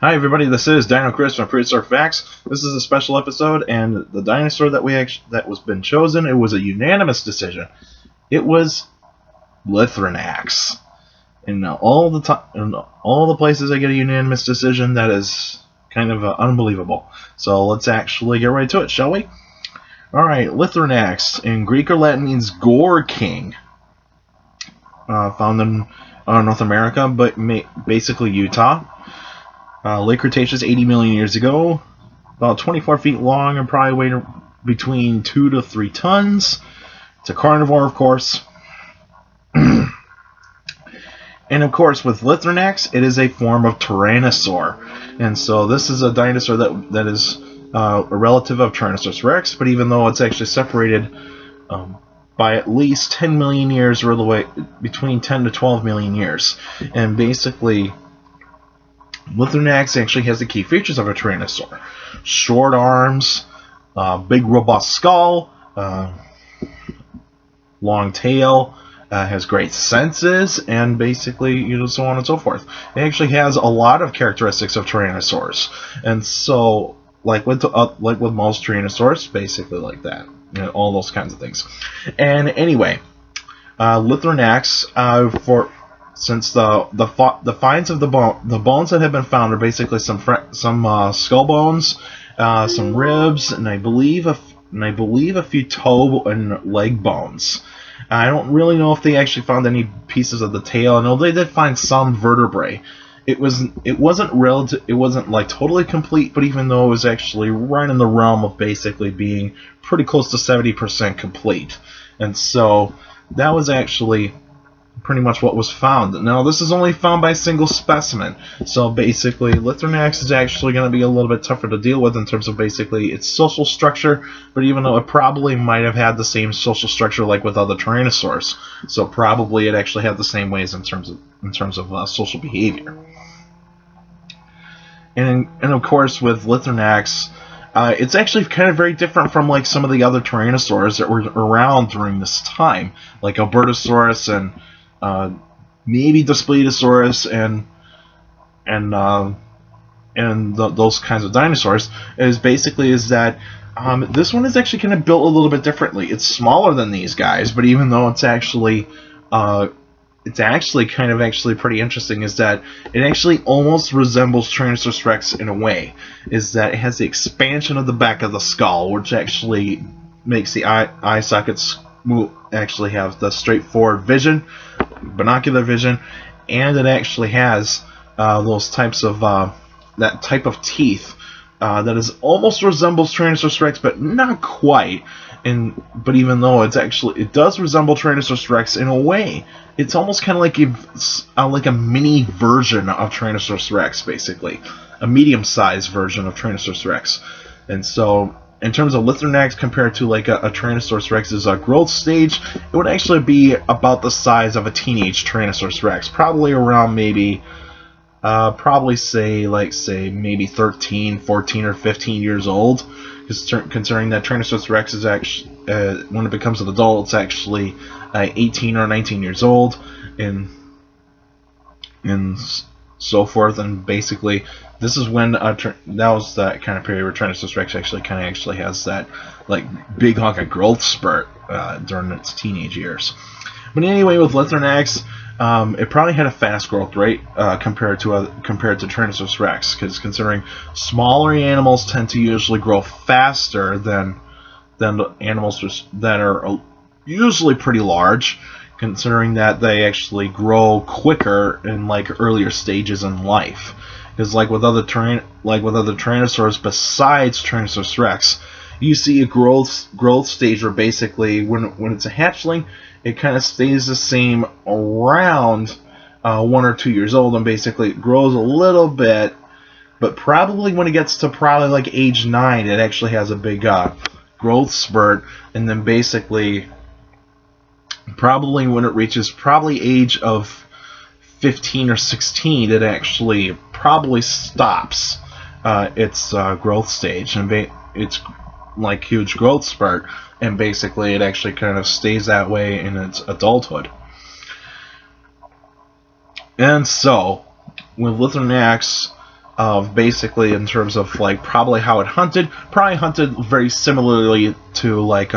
Hi everybody, this is Dino Chris from Prehistoric Facts. This is a special episode, and the dinosaur that was been chosen, it was a unanimous decision. It was Lythronax. In all the places I get a unanimous decision, that is kind of unbelievable. So let's actually get right to it, shall we? Alright, Lythronax in Greek or Latin means Gore King. Found in North America, but basically Utah. Late Cretaceous, 80 million years ago, about 24 feet long and probably weighed between 2 to 3 tons. It's a carnivore, of course. And of course, with Lythronax, it is a form of Tyrannosaur. And so this is a dinosaur that is a relative of Tyrannosaurus rex, but even though it's actually separated by at least 10 million years, or the way between 10 to 12 million years. And basically, Lythronax actually has the key features of a Tyrannosaur. Short arms, big robust skull, long tail, has great senses, and basically, so on and so forth. It actually has a lot of characteristics of Tyrannosaurs. And so, like with most Tyrannosaurs, basically like that. All those kinds of things. And anyway, Lythronax, since the finds of the bones that have been found are basically some skull bones, some ribs, and I believe a few toe and leg bones. I don't really know if they actually found any pieces of the tail. I know they did find some vertebrae. It wasn't like totally complete, but even though it was actually right in the realm of basically being pretty close to 70% complete, and so that was actually pretty much what was found. Now, this is only found by a single specimen, so basically Lythronax is actually going to be a little bit tougher to deal with in terms of basically its social structure, but even though it probably might have had the same social structure like with other Tyrannosaurs, so probably it actually had the same ways in terms of social behavior. And of course, with Lythronax, it's actually kind of very different from like some of the other Tyrannosaurs that were around during this time, like Albertosaurus and maybe Daspletosaurus and those kinds of dinosaurs. Is that this one is actually kind of built a little bit differently. It's smaller than these guys, but even though it's actually pretty interesting, is that it actually almost resembles Tyrannosaurus rex in a way. Is that it has the expansion of the back of the skull, which actually makes the eye sockets actually have the straightforward vision, binocular vision, and it actually has those types of that type of teeth that is almost resembles Tyrannosaurus rex, but not quite. But even though it does resemble Tyrannosaurus rex in a way, it's almost kind of like a mini version of Tyrannosaurus rex, basically a medium-sized version of Tyrannosaurus rex. And so, in terms of Lythronax compared to like a Tyrannosaurus rex's growth stage, it would actually be about the size of a teenage Tyrannosaurus rex, probably around maybe maybe 13, 14, or 15 years old. Considering that Tyrannosaurus rex is actually, when it becomes an adult, it's actually 18 or 19 years old, and so forth. And basically, this is when that was that kind of period where Tyrannosaurus rex actually has that like big hunk of growth spurt during its teenage years. But anyway, with Lythronax, it probably had a fast growth rate compared to Tyrannosaurus rex, because considering smaller animals tend to usually grow faster than animals that are usually pretty large, considering that they actually grow quicker in like earlier stages in life. Because like with other Tyrannosaurs besides Tyrannosaurus rex, you see a growth stage where basically when it's a hatchling, it kind of stays the same around 1 or 2 years old, and basically it grows a little bit, but probably when it gets to probably like age 9, it actually has a big growth spurt, and then basically probably when it reaches probably age of 15 or 16, it actually probably stops its growth stage, and it's like huge growth spurt, and basically it actually kind of stays that way in its adulthood. And so with Lythronax, of basically in terms of like probably how it hunted. Probably hunted very similarly to like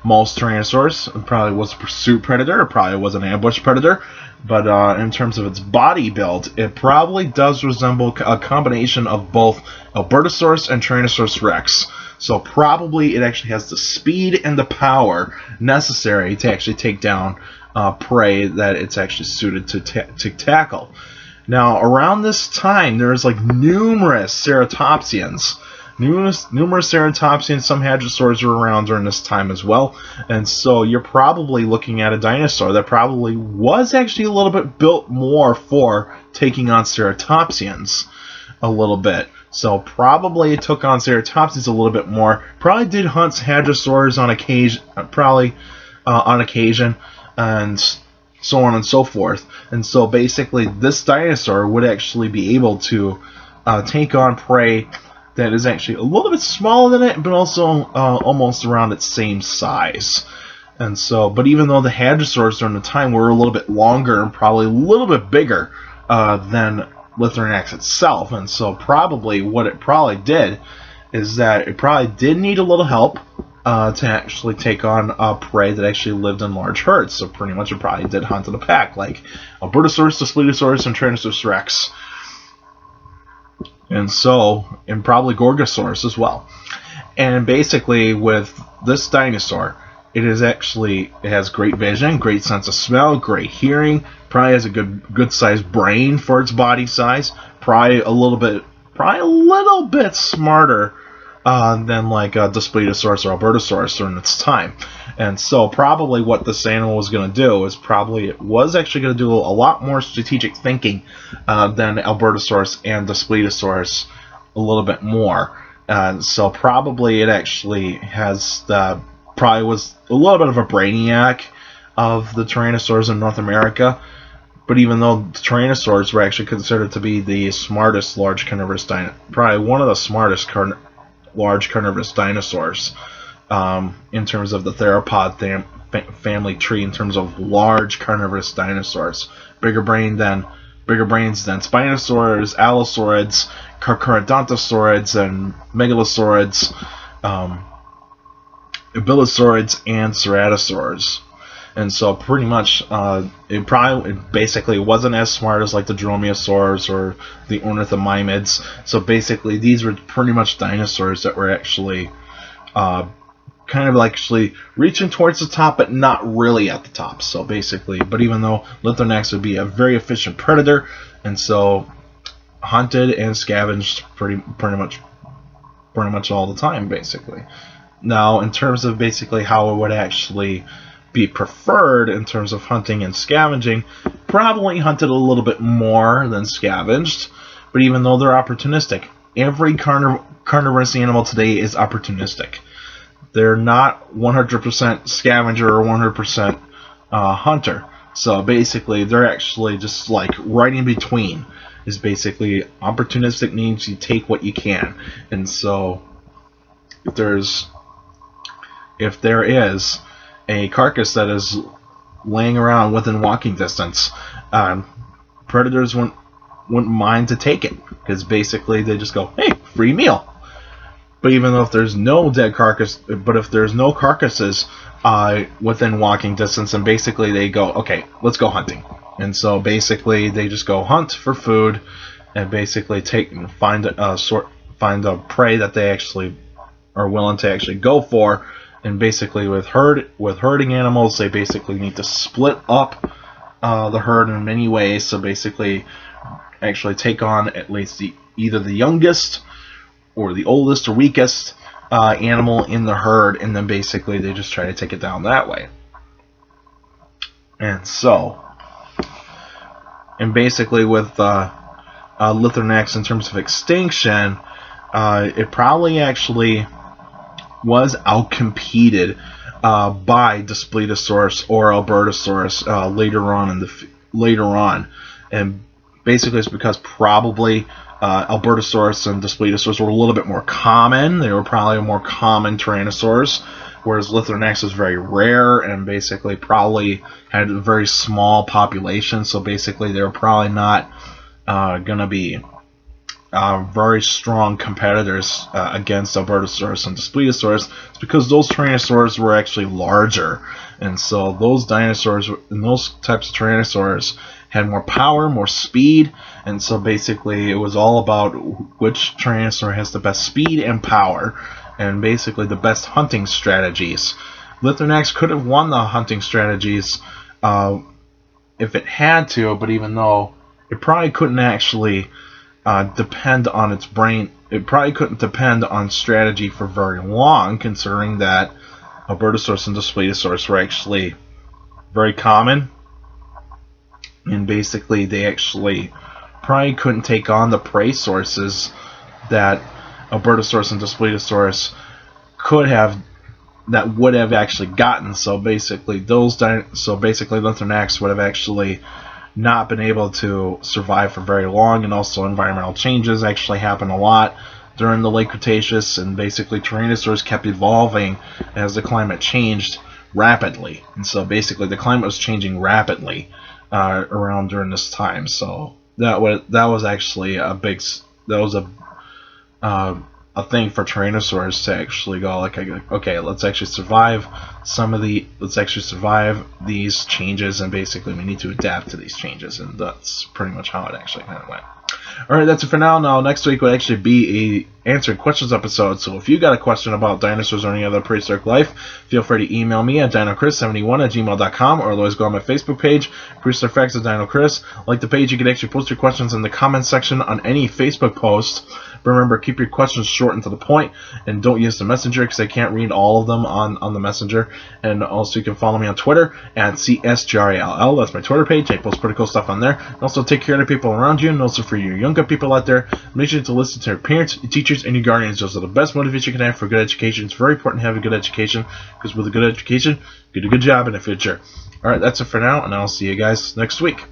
most Tyrannosaurs. It probably was a pursuit predator. It probably was an ambush predator. But in terms of its body build, it probably does resemble a combination of both Albertosaurus and Tyrannosaurus rex. So probably it actually has the speed and the power necessary to actually take down prey that it's actually suited to tackle. Now, around this time, there's like numerous ceratopsians. Numerous ceratopsians, some hadrosaurs were around during this time as well. And so you're probably looking at a dinosaur that probably was actually a little bit built more for taking on ceratopsians a little bit. So probably it took on ceratopsians a little bit more. Probably did hunt hadrosaurs on occasion, and so on and so forth. And so basically this dinosaur would actually be able to take on prey that is actually a little bit smaller than it, but also almost around its same size. And so, but even though the hadrosaurs during the time were a little bit longer and probably a little bit bigger than Lythronax itself, and so probably what it probably did is that it probably did need a little help to actually take on prey that actually lived in large herds. So pretty much it probably did hunt in a pack, like Albertosaurus, Daspletosaurus, and Tyrannosaurus rex. And probably Gorgosaurus as well. And basically with this dinosaur, it has great vision, great sense of smell, great hearing, probably has a good sized brain for its body size, probably a little bit smarter than like Daspletosaurus or Albertosaurus during its time. And so probably what this animal was going to do is it was actually going to do a lot more strategic thinking than Albertosaurus and Daspletosaurus, a little bit more. So probably it actually probably was a little bit of a brainiac of the Tyrannosaurs in North America. But even though the Tyrannosaurs were actually considered to be the smartest large carnivorous probably one of the smartest large carnivorous dinosaurs in terms of the theropod family tree, in terms of large carnivorous dinosaurs, bigger brains than Spinosaurs, Allosaurids, Carcharodontosaurids, and Megalosaurids, Abylosaurids, and Ceratosaurs. And so pretty much it basically wasn't as smart as like the Dromaeosaurs or the Ornithomimids. So basically these were pretty much dinosaurs that were actually kind of actually reaching towards the top, but not really at the top. So basically, but even though Lythronax would be a very efficient predator, and so hunted and scavenged pretty much all the time, basically. Now, in terms of basically how it would actually be preferred in terms of hunting and scavenging, probably hunted a little bit more than scavenged, but even though they're opportunistic, every carnivorous animal today is opportunistic. They're not 100% scavenger or 100% hunter. So basically, they're actually just like right in between. Is basically opportunistic means you take what you can. And so if there is a carcass that is laying around within walking distance, predators wouldn't mind to take it, because basically they just go, hey, free meal. But even though if there's no carcasses within walking distance, and basically they go, okay, let's go hunting. And so basically they just go hunt for food, and basically find a prey that they actually are willing to actually go for. And basically with herding animals, they basically need to split up the herd in many ways. So basically actually take on at least either the youngest or the oldest or weakest animal in the herd, and then basically they just try to take it down that way. And basically with Lythronax, in terms of extinction, it probably actually was outcompeted by Daspletosaurus or Albertosaurus later on, and basically it's because probably Albertosaurus and Daspletosaurus were a little bit more common. They were probably a more common Tyrannosaurs, whereas Lythronax was very rare and basically probably had a very small population. So basically they were probably not going to be very strong competitors against Albertosaurus and Daspletosaurus is because those Tyrannosaurs were actually larger, and so those dinosaurs and those types of Tyrannosaurs had more power, more speed, and so basically it was all about which Tyrannosaur has the best speed and power, and basically the best hunting strategies. Lythronax could have won the hunting strategies if it had to, but even though it probably couldn't actually depend on its brain, it probably couldn't depend on strategy for very long, considering that Albertosaurus and Daspletosaurus were actually very common, and basically they actually probably couldn't take on the prey sources that Albertosaurus and Daspletosaurus could have, that would have actually gotten. So basically Lythronax would have actually not been able to survive for very long, and also environmental changes actually happened a lot during the late Cretaceous, and basically Tyrannosaurs kept evolving as the climate changed rapidly, and so basically the climate was changing rapidly around during this time. So that was actually a big, that was a thing for Tyrannosaurs to actually go like, okay, let's actually survive these changes, and basically we need to adapt to these changes, and that's pretty much how it actually kind of went. Alright, that's it for now. Now, next week would actually be a answering questions episode, so if you got a question about dinosaurs or any other prehistoric life, feel free to email me at dinocris71@gmail.com, or otherwise go on my Facebook page, Prehistoric Facts of Dino Chris. Like the page, you can actually post your questions in the comments section on any Facebook post. But remember, keep your questions short and to the point, and don't use the messenger, because I can't read all of them on the messenger. And also, you can follow me on Twitter at CSGRALL. That's my Twitter page. I post pretty cool stuff on there. And also, take care of the people around you, and also for you younger people out there, make sure to listen to your parents, your teachers, and your guardians. Those are the best motivation you can have for good education. It's very important to have a good education, because with a good education, you do a good job in the future. Alright, that's it for now, and I'll see you guys next week.